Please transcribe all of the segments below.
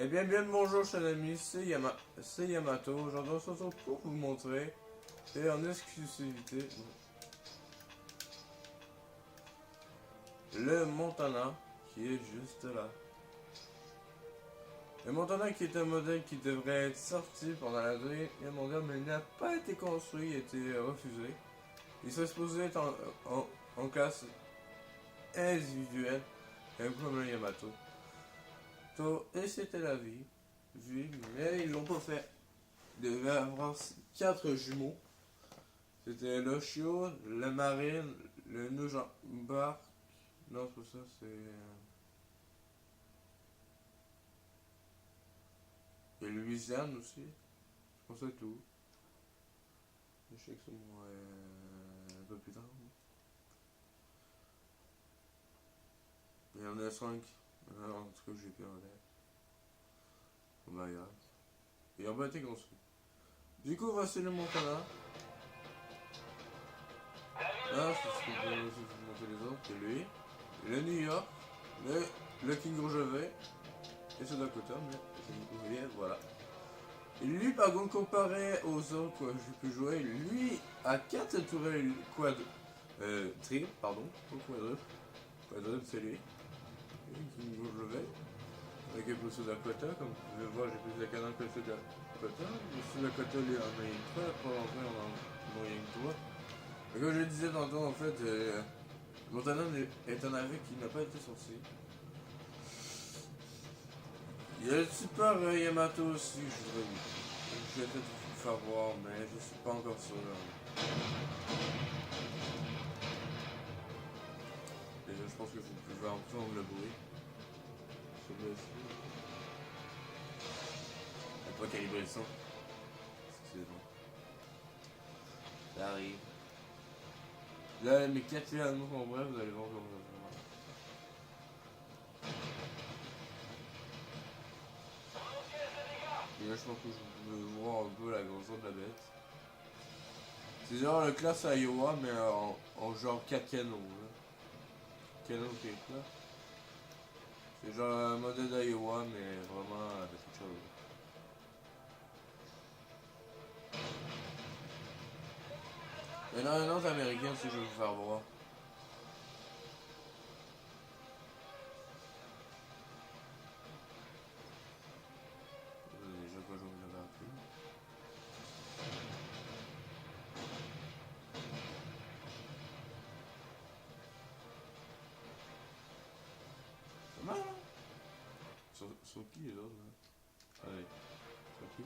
Eh bien, bonjour, chers amis, c'est Yamato. Aujourd'hui, on se retrouve pour vous montrer, et en exclusivité, le Montana, qui est juste là. Le Montana qui est un modèle qui devrait être sorti pendant la Deuxième Guerre mondiale, mais il n'a pas été construit, il a été refusé. Il serait supposé être en classe individuelle, comme le Yamato. Et c'était la vie, mais ils l'ont pas fait. Il devait avoir 4 jumeaux. C'était l'Oshio, le Marine, le Nujambar. Non, tout ça, c'est. Il y a le Louisiane aussi. Je pense que c'est tout. Je sais que c'est moi un peu plus tard. Il y en a 5. En tout cas, j'ai plus en tête. Oh my god. Ils n'ont pas été construits. Du coup, voici le Montana. Ah, c'est ce que je vais vous montrer les autres. C'est lui. Le New York. Le King Rogevet. Et c'est Dakota, mais vous voyez, voilà. Et lui, par contre, comparé aux autres que j'ai pu jouer, lui a 4 tourelles triple, pardon, pas quadruple. Quadruple, c'est lui. King Rogevet. Avec un peu de Dakota, comme vous pouvez voir, j'ai plus de canon que le Dakota. Le Dakota, lui, en a une 3, pas longtemps, on en a rien que 3. Et comme je le disais tantôt, en fait, Montana est un navire qui n'a pas été sorti. Il y a le super Yamato aussi, je vais peut-être vous faire voir, mais je suis pas encore sûr. Déjà, je pense que vous pouvez entendre le bruit. Celui-ci. On peut pas calibrer le son. Excusez-moi. Ça arrive. Là, mes 4 films en bref, vous allez voir comment ça va. Et là, je pense que je peux voir un peu la grandeur de la bête. C'est genre le classe Iowa, mais en genre 4 canons. Là. Canon qui est là. C'est genre un modèle d'Iowa, mais vraiment avec quelque chose. Il y en a un autre américain si je veux vous faire voir. Déjà quoi, je vous l'avais appris. C'est mal, hein? Sur qui les autres là? Allez, sur qui?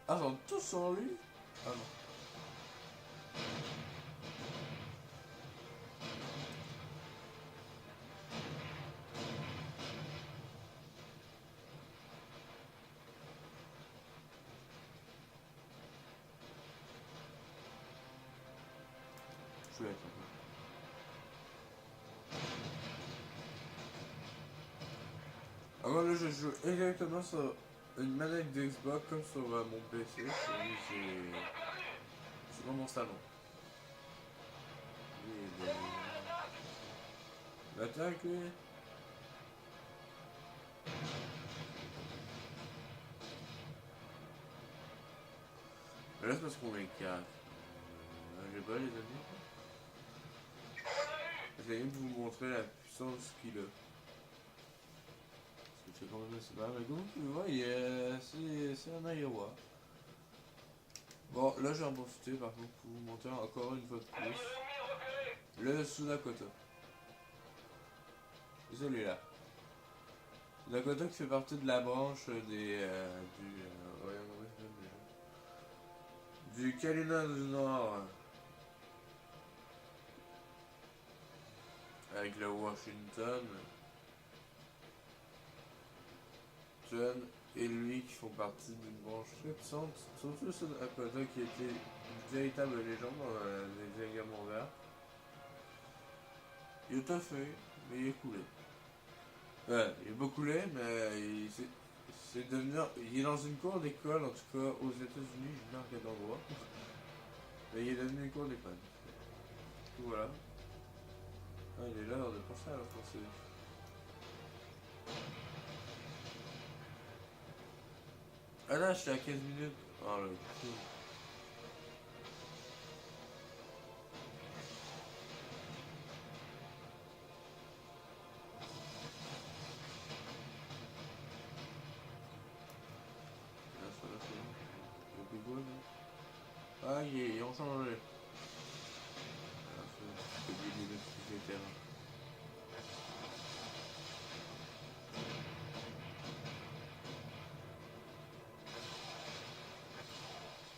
Ah, ils sont tous sur lui? Ah non. Je vais être un peu. Ah, moi là, je joue exactement sur une manette d'Xbox comme sur mon PC. C'est dans mon salon. L'attaque, lui. Mais là, c'est parce qu'on est 4. J'ai pas les amis. J'essaie de vous montrer la puissance qu'il a. Parce que c'est quand même assez mal. Mais comme vous pouvez voir, c'est un Iowa. Bon, là, j'ai en profité par contre pour vous montrer encore une fois de plus le Sudakota. C'est celui-là. Sudakota qui fait partie de la branche du Carolina du Nord. Avec le Washington. John et lui qui font partie d'une branche très puissante. Surtout Sudakota qui était une véritable légende dans les Deuxième Guerre mondiale. Il est toffé, mais il est coulé. Ouais, il est pas coulé, mais c'est devenu. Il est dans une cour d'école, en tout cas aux États-Unis, je ne sais pas à quel endroit. Mais il est devenu une cour d'école. Voilà. Ah, il est là de penser à la française. Ah là, je suis à 15 minutes. Ah le cul. Là, c'est bon. Il y a plus quoi, là? Ah, ils ont changé. Ah, c'est 10 minutes que j'étais là.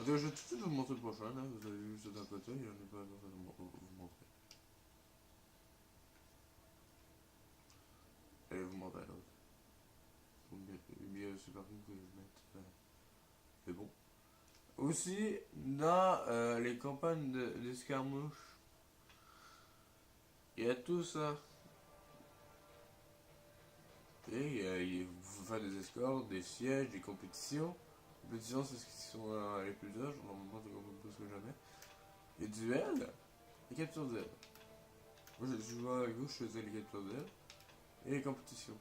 Attends, je vais tout de suite vous montrer le prochain, là. Vous avez vu ça d'un côté, il n'y en a pas besoin de vous montrer. Allez, vous montrer l'autre. Mieux, c'est par contre que je mette. C'est bon. Aussi, dans les campagnes d'escarmouche, il y a tout ça. Et vous faites des escortes, des sièges, des compétitions. Les compétitions, c'est ce qui sont les plus âges, normalement, c'est beaucoup plus que jamais. Les duels, les captures d'ailes. Moi, je jouais avec vous, je faisais les captures d'ailes. Et les compétitions.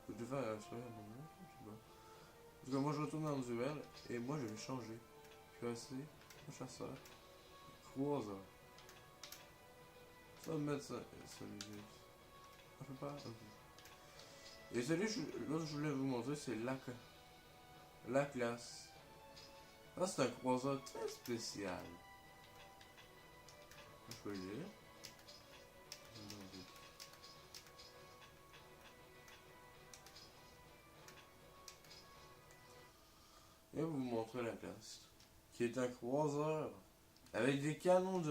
Je vais faire un soirée à un moment, je sais pas. Parce que moi, je retourne dans le duel, et moi, je vais changer. Cuirassé, chasseur, croiseur. Ça va me mettre ça, celui-là. Je peux pas. Ok. Et celui l'autre je voulais vous montrer, c'est la classe. Ça, c'est un croiseur très spécial. Je peux le lire. Et vous montrer la classe. Qui est un croiseur avec des canons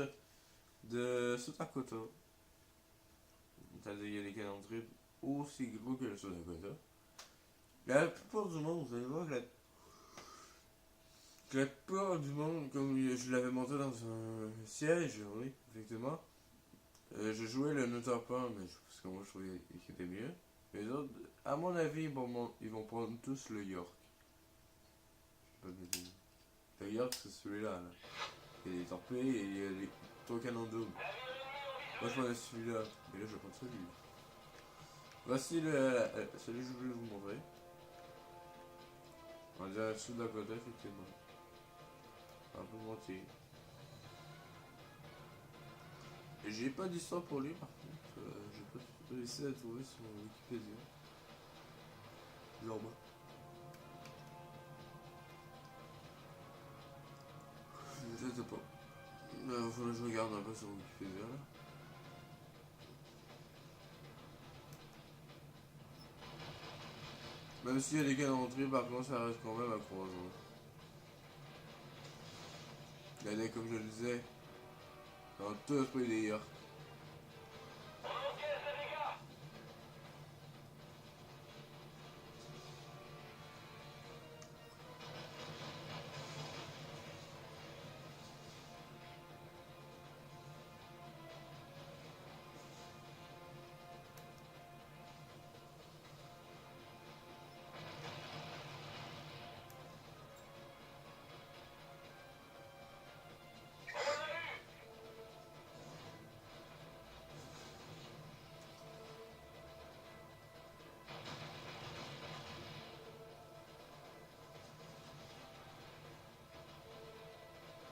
de Sudakota. C'est-à-dire qu'il y a des canons de trip aussi gros que le Sudakota. La plupart du monde, vous allez voir que la plupart du monde, comme je l'avais montré dans un siège, oui, effectivement, je jouais le Nutapa, mais parce que moi je trouvais qu'il était mieux. Les autres, à mon avis, ils vont prendre tous le York. Je sais pas dire. Le York, c'est celui-là. Là. Il y a des torpilles et il y a des trois canons doubles. Moi je prenais celui-là, mais là je vais prendre celui-là. Voici celui que je voulais vous montrer. On dirait sous Dakota, effectivement. Un peu mentir. Et j'ai pas d'histoire pour lui par contre. J'ai pas essayé de trouver sur Wikipédia. Genre moi. Je sais pas. Faudrait que je regarde un peu sur Wikipédia là. Même s'il y a des galanteries, par contre, ça reste quand même à croisement. Regardez, comme je le disais, dans tous les pays d'ailleurs.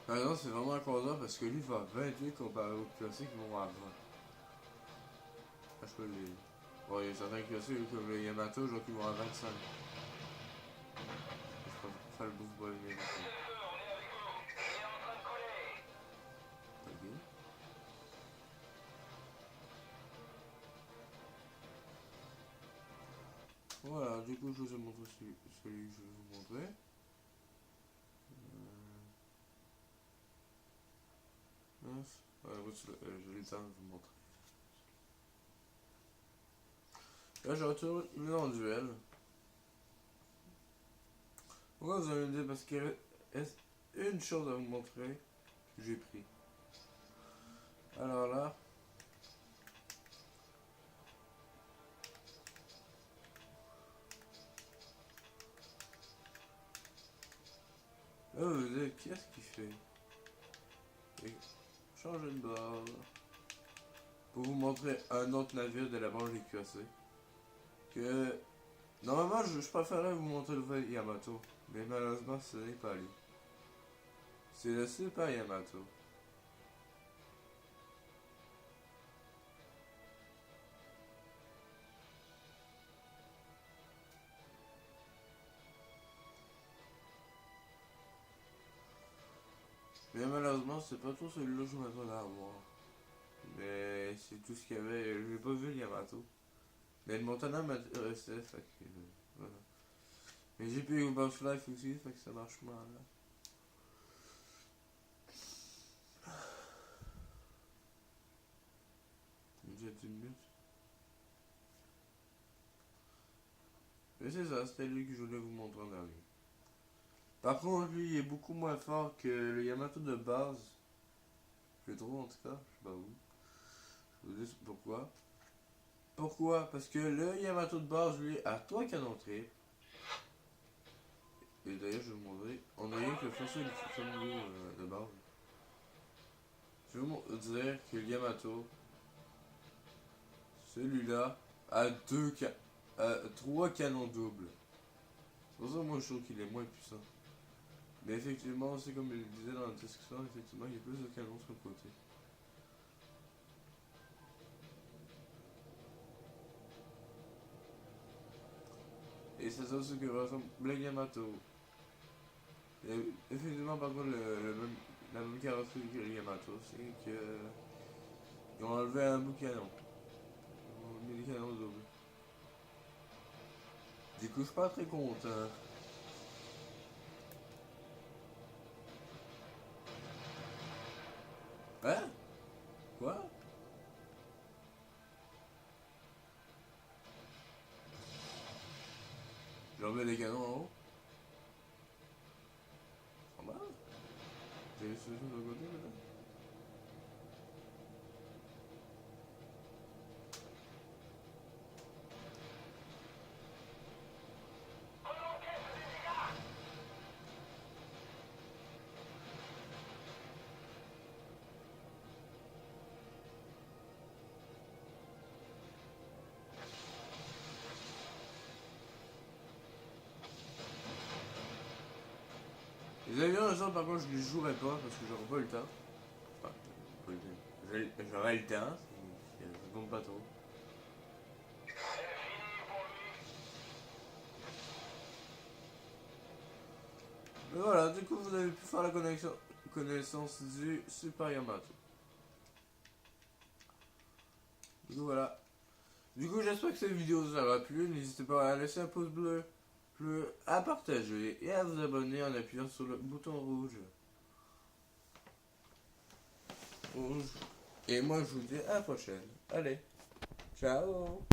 Par exemple, c'est vraiment un croiseur parce que lui va à 28 comparé aux classiques qui vont à 20. Ah, je peux les. Bon, il y a certains classiques comme le Yamato, genre qui vont à 25. Je peux pas faire le bouffe boy, mais. Ok. Voilà, du coup, je vous ai montré celui que je vais vous montrer. Mince. Ouais, j'ai eu le temps de vous montrer. Là, je retourne en duel. Pourquoi vous allez me dire? Parce qu'il reste une chose à vous montrer que j'ai pris. Alors là. Là, vous allez dire, qu'est-ce qu'il fait? Et changer de bord. Pour vous montrer un autre navire de la branche des cuirassés. Que Normalement, je préférerais vous montrer le vrai Yamato. Mais malheureusement, ce n'est pas lui. C'est le Super Yamato. Mais malheureusement, c'est pas tout celui-là que je m'attendais à voir. Mais c'est tout ce qu'il y avait. J'ai pas vu le Yamato. Mais le Montana m'intéressait, fait que. Voilà. Mais j'ai pu Boss Life aussi, fait que ça marche mal. Là. J'ai une minute. Mais c'est ça, c'était lui que je voulais vous montrer en dernier. Par contre, lui, il est beaucoup moins fort que le Yamato de base. Je trouve en tout cas, je sais pas où. Je vous dis pourquoi. Pourquoi? Parce que le Yamato de base, lui, a 3 canons triples. Et d'ailleurs, je vais vous montrer. On a rien que le fossile de base. Je vais vous dire que le Yamato, celui-là, a 3 canons doubles. C'est pour ça que moi je trouve qu'il est moins puissant. Mais effectivement, c'est comme il le disait dans la description, effectivement, il y a plus de canons sur le côté. Et c'est ça ce que ressemble le Yamato. Et effectivement, par contre, la même carrosserie que le Yamato, c'est que ils ont enlevé un bout de canon. Ils ont mis des canons doubles. Du coup, je suis pas très content. Hein? Quoi? J'ai enlevé les canons en haut? En bas? J'ai juste quelque chose de côté peut-être? Les avions, les autres, par contre, je les jouerai pas parce que j'aurai pas le temps. Enfin, pas le temps. J'aurai le temps, ça compte pas trop. Mais voilà, du coup, vous avez pu faire la connaissance du Super Yamato. Du coup, voilà. Du coup, j'espère que cette vidéo vous aura plu. N'hésitez pas à laisser un pouce bleu, à partager et à vous abonner en appuyant sur le bouton rouge. Et moi, je vous dis à la prochaine. Allez, ciao!